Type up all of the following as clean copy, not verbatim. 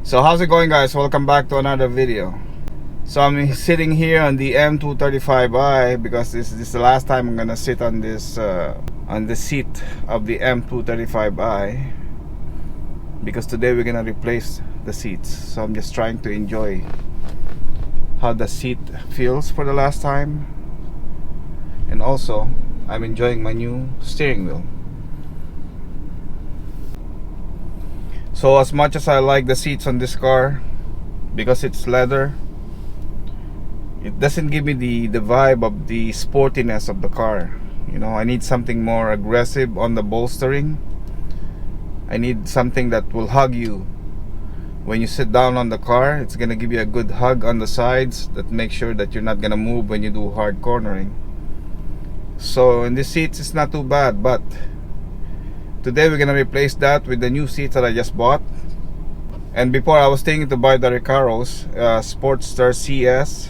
So how's it going, guys? Welcome back to another video. So I'm sitting here on the M235i because this is the last time I'm gonna sit on the seat of the M235i, because today we're gonna replace the seats. So I'm just trying to enjoy how the seat feels for the last time, and also I'm enjoying my new steering wheel. So as much as I like the seats on this car, because it's leather, it doesn't give me the vibe of the sportiness of the car. You know, I need something more aggressive on the bolstering. I need something that will hug you when you sit down on the car. It's gonna give you a good hug on the sides that makes sure that you're not gonna move when you do hard cornering. So in these seats it's not too bad, but today we're gonna replace that with the new seats that I just bought. And before, I was thinking to buy the Recaro's Sportster CS,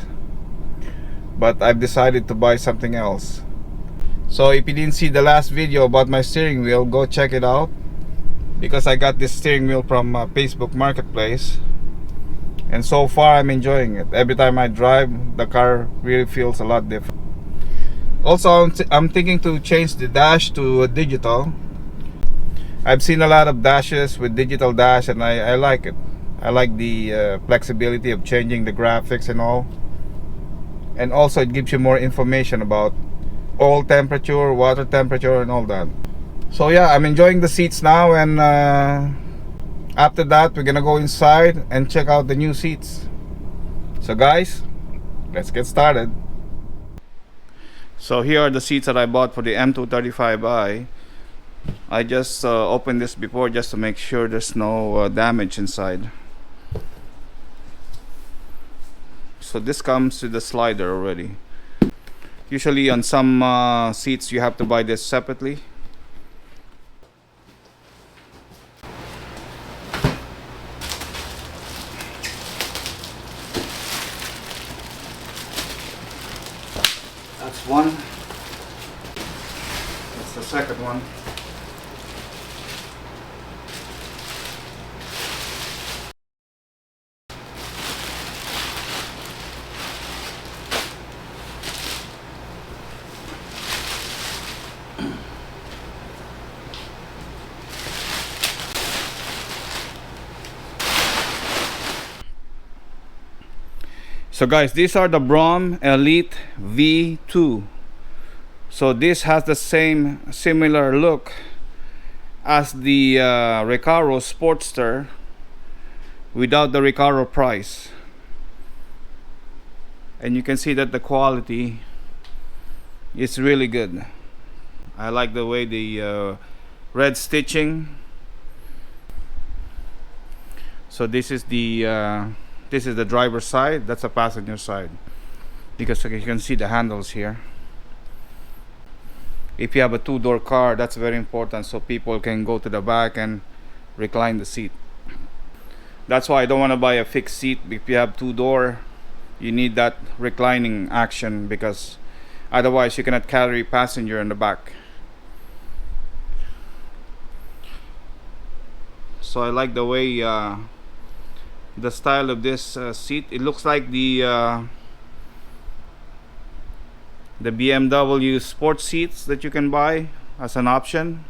but I've decided to buy something else. So if you didn't see the last video about my steering wheel, go check it out, because I got this steering wheel from Facebook Marketplace, and so far I'm enjoying it. Every time I drive, the car really feels a lot different. Also, I'm thinking to change the dash to digital. I've seen a lot of dashes with digital dash, and I like it. I like the flexibility of changing the graphics and all. And also it gives you more information about oil temperature, water temperature, and all that. So yeah, I'm enjoying the seats now, and after that we're gonna go inside and check out the new seats. So guys, let's get started. So here are the seats that I bought for the M235i. I just opened this before just to make sure there's no damage inside. So this comes with the slider already. Usually on some seats you have to buy this separately. That's one. That's the second one. So guys, these are the Brom Elite V2. So this has the similar look as the Recaro Sportster without the Recaro price. And you can see that the quality is really good. I like the way the red stitching. So this is the driver's side, that's the passenger side, because you can see the handles here. If you have a two-door car, that's very important, so people can go to the back and recline the seat. That's why I don't want to buy a fixed seat. If you have two-door, you need that reclining action, because otherwise you cannot carry passenger in the back. So I like the way the style of this seat. It looks like the BMW sports seats that you can buy as an option,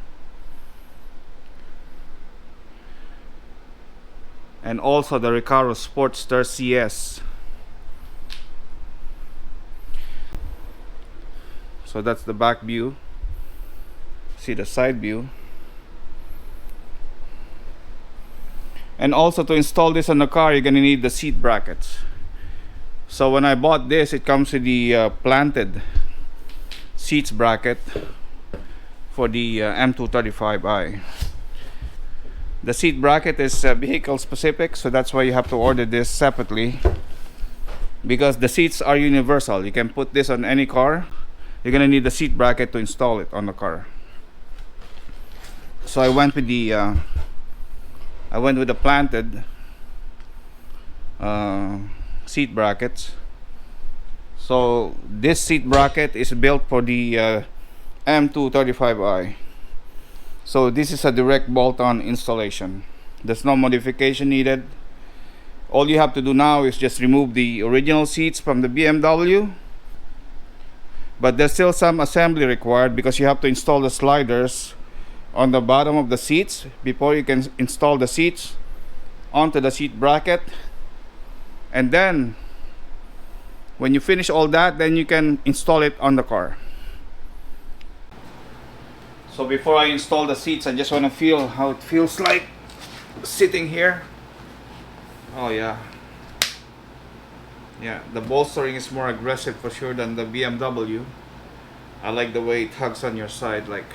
and also the Recaro Sportster CS. So that's the back view. See the side view. And also, to install this on the car, you're gonna need the seat brackets. So when I bought this, it comes with the planted seats bracket for the M235i. The seat bracket is vehicle specific, so that's why you have to order this separately, because the seats are universal. You can put this on any car. You're gonna need the seat bracket to install it on the car. So I went with the planted seat brackets. So this seat bracket is built for the M235i. So this is a direct bolt-on installation. There's no modification needed. All you have to do now is just remove the original seats from the BMW, but there's still some assembly required because you have to install the sliders on the bottom of the seats before you can install the seats onto the seat bracket. And then when you finish all that, then you can install it on the car. So before I install the seats, I just want to feel how it feels like sitting here. Oh yeah, the bolstering is more aggressive for sure than the BMW. I like the way it hugs on your side, like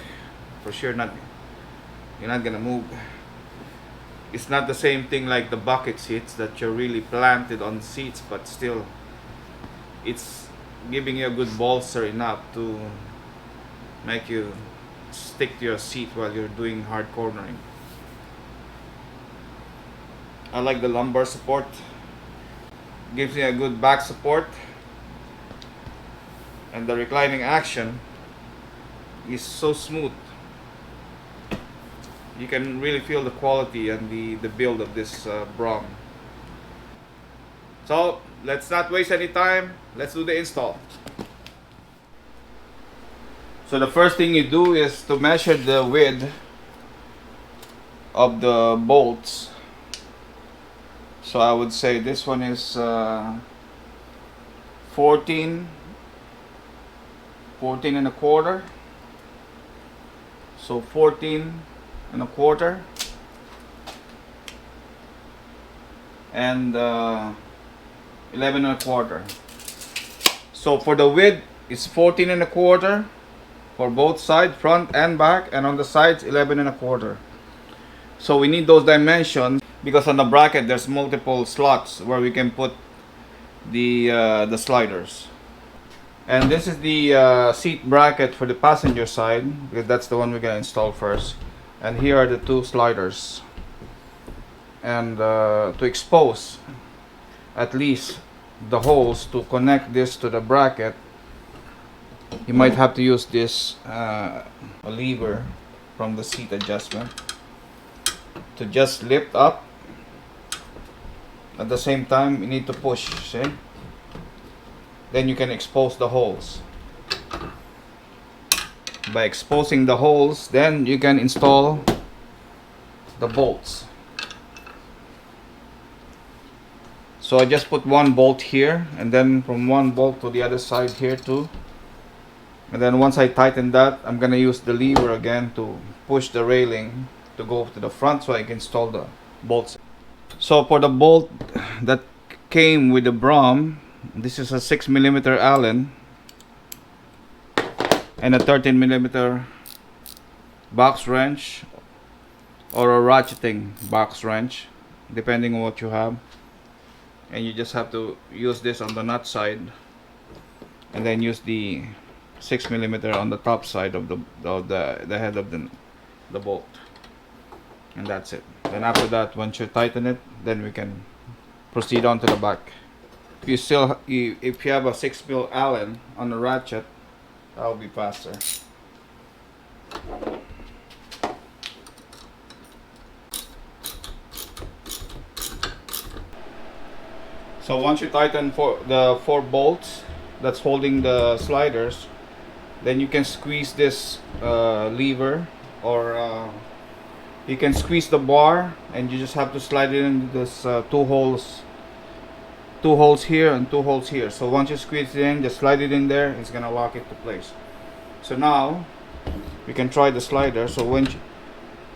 for sure you're not gonna move. It's not the same thing like the bucket seats that you're really planted on seats, but still it's giving you a good bolster enough to make you stick to your seat while you're doing hard cornering. I like the lumbar support. Gives you a good back support, and the reclining action is so smooth. You can really feel the quality and the build of this Brom. So let's not waste any time. Let's do the install. So the first thing you do is to measure the width of the bolts. So I would say this one is 14 and a quarter. So 14 and a quarter and 11 and a quarter. So for the width it's 14 and a quarter for both sides, front and back, and on the sides 11 and a quarter. So we need those dimensions because on the bracket there's multiple slots where we can put the sliders. And this is the seat bracket for the passenger side, because that's the one we're gonna install first. And here are the two sliders. And to expose at least the holes to connect this to the bracket, you might have to use this a lever from the seat adjustment to just lift up. At the same time you need to push, see? Then you can expose the holes. By exposing the holes, then you can install the bolts. So I just put one bolt here, and then from one bolt to the other side here too. And then once I tighten that, I'm gonna use the lever again to push the railing to go to the front so I can install the bolts. So for the bolt that came with the Brom, this is a 6mm Allen and a 13mm box wrench or a ratcheting box wrench, depending on what you have. And you just have to use this on the nut side and then use the 6mm on the top side of the head of the bolt, and that's it. Then after that, once you tighten it, then we can proceed on to the back. If you have a 6mm Allen on the ratchet, that will be faster. So once you tighten the 4 bolts that's holding the sliders, then you can squeeze this lever, or you can squeeze the bar, and you just have to slide it into this 2 holes here and 2 holes here. So once you squeeze it in, just slide it in there, it's gonna lock it to place. So now we can try the slider. So when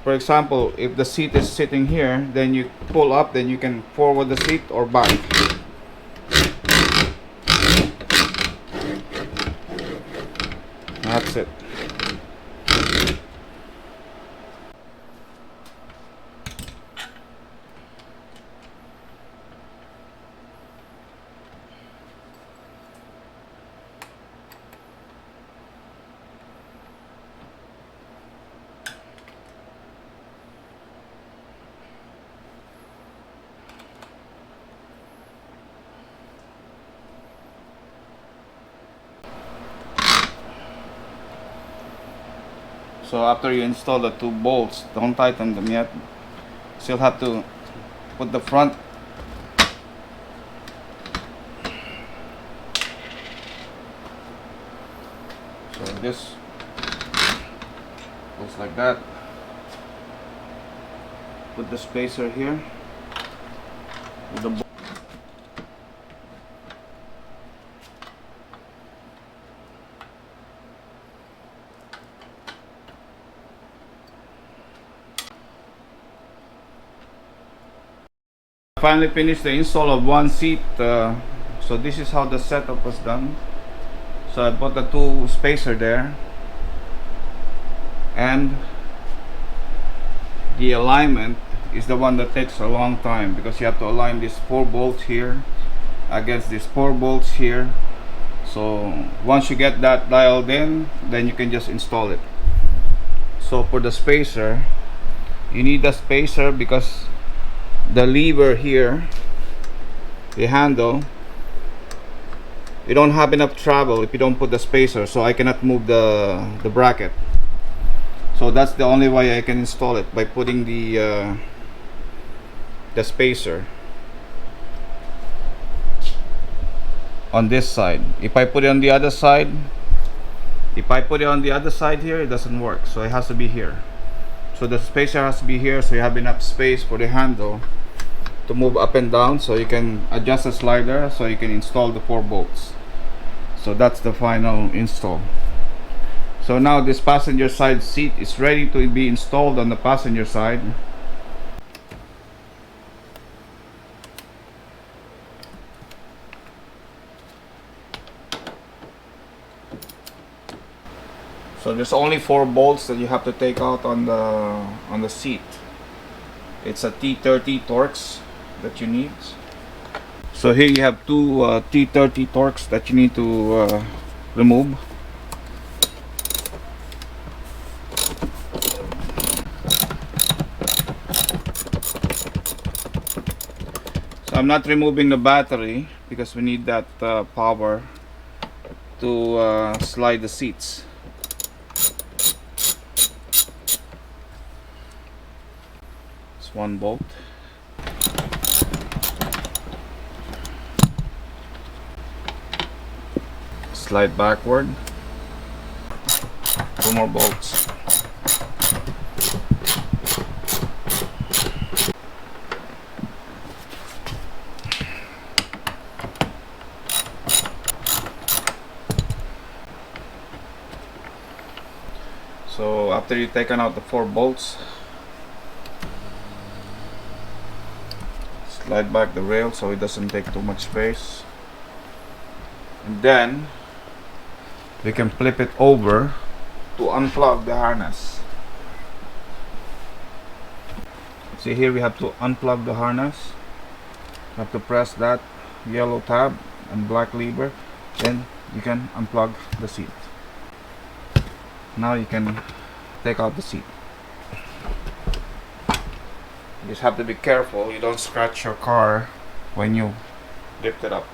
for example, if the seat is sitting here, then you pull up, then you can forward the seat or back. That's it. So after you install the 2 bolts, don't tighten them yet. Still have to put the front just goes like that. Put the spacer here with the finally finished the install of one seat. So this is how the setup was done. So I bought the two spacer there, and the alignment is the one that takes a long time, because you have to align these 4 bolts here against these 4 bolts here. So once you get that dialed in, then you can just install it. So for the spacer, you need a spacer because the lever here, the handle, you don't have enough travel if you don't put the spacer, so I cannot move the bracket. So that's the only way I can install it, by putting the spacer on this side. If I put it on the other side, here, it doesn't work, so it has to be here. So the spacer has to be here, so you have enough space for the handle to move up and down, so you can adjust the slider, so you can install the 4 bolts. So that's the final install. So now this passenger side seat is ready to be installed on the passenger side. So there's only 4 bolts that you have to take out on the seat. It's a T30 Torx that you need. So here you have 2 T30 Torx that you need to remove. So I'm not removing the battery because we need that power to slide the seats. It's 1 bolt. Slide backward. 2 more bolts. So after you've taken out the 4 bolts, slide back the rail so it doesn't take too much space, and then we can flip it over to unplug the harness. See, here we have to unplug the harness. You have to press that yellow tab and black lever, then you can unplug the seat. Now you can take out the seat. You just have to be careful you don't scratch your car when you lift it up.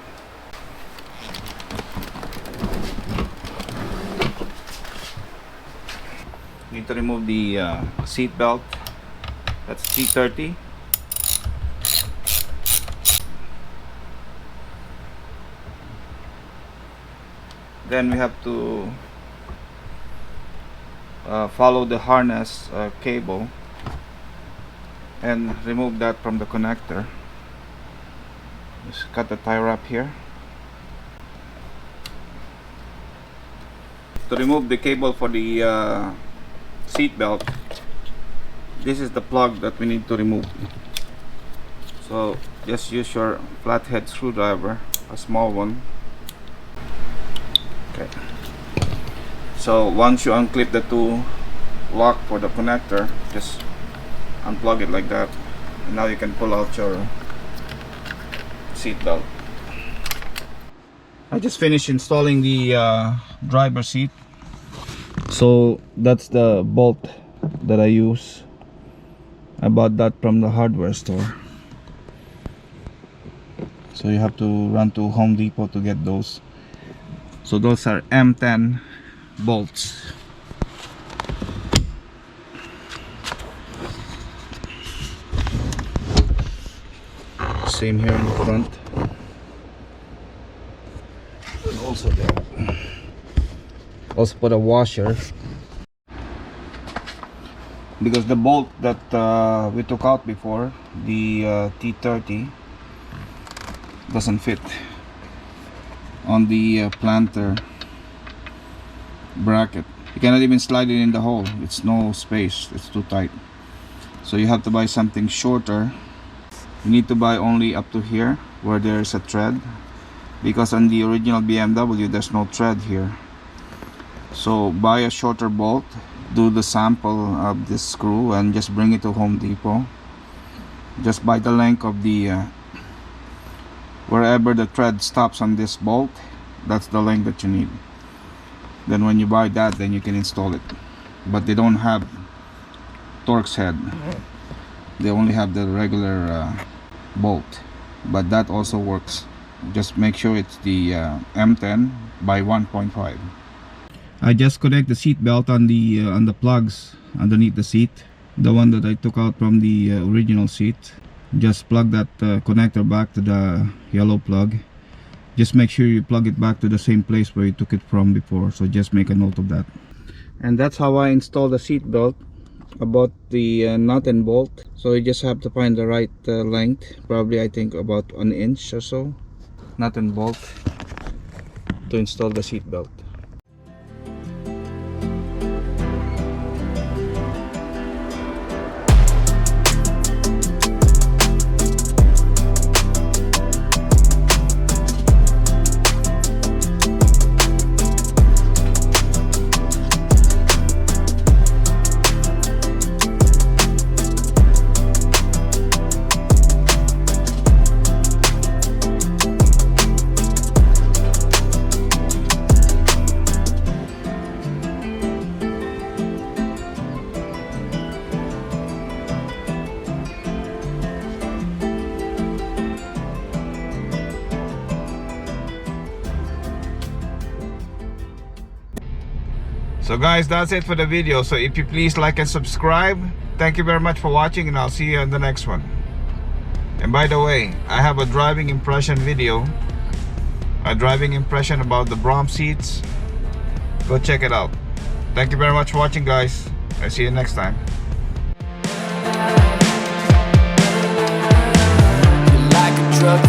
You need to remove the seat belt. That's T30. Then we have to follow the harness cable and remove that from the connector. Just cut the tie wrap here. To remove the cable for the seat belt, this is the plug that we need to remove. So just use your flathead screwdriver, a small one. Okay. So once you unclip the 2 lock for the connector, just unplug it like that, and now you can pull out your seat belt. I just finished installing the driver seat. So that's the bolt that I use. I bought that from the hardware store. So you have to run to Home Depot to get those. So those are M10 bolts. Same here in the front. And also there. Also put a washer, because the bolt that we took out before, the T30, doesn't fit on the planter bracket. You cannot even slide it in the hole. It's no space, it's too tight. So you have to buy something shorter. You need to buy only up to here where there's a thread, because on the original BMW there's no thread here. So buy a shorter bolt, do the sample of this screw and just bring it to Home Depot. Just buy the length of the wherever the thread stops on this bolt, that's the length that you need. Then when you buy that, then you can install it. But they don't have Torx head, they only have the regular bolt, but that also works. Just make sure it's the M10 by 1.5. I just connect the seat belt on the plugs underneath the seat, the one that I took out from the original seat. Just plug that connector back to the yellow plug. Just make sure you plug it back to the same place where you took it from before, so just make a note of that. And that's how I install the seat belt, about the nut and bolt. So you just have to find the right length, probably I think about 1 inch or so, nut and bolt, to install the seat belt. So guys, that's it for the video. So if you please like and subscribe. Thank you very much for watching, and I'll see you on the next one. And by the way, I have a driving impression video, a driving impression about the Brom seats. Go check it out. Thank you very much for watching, guys. I'll see you next time. Like a truck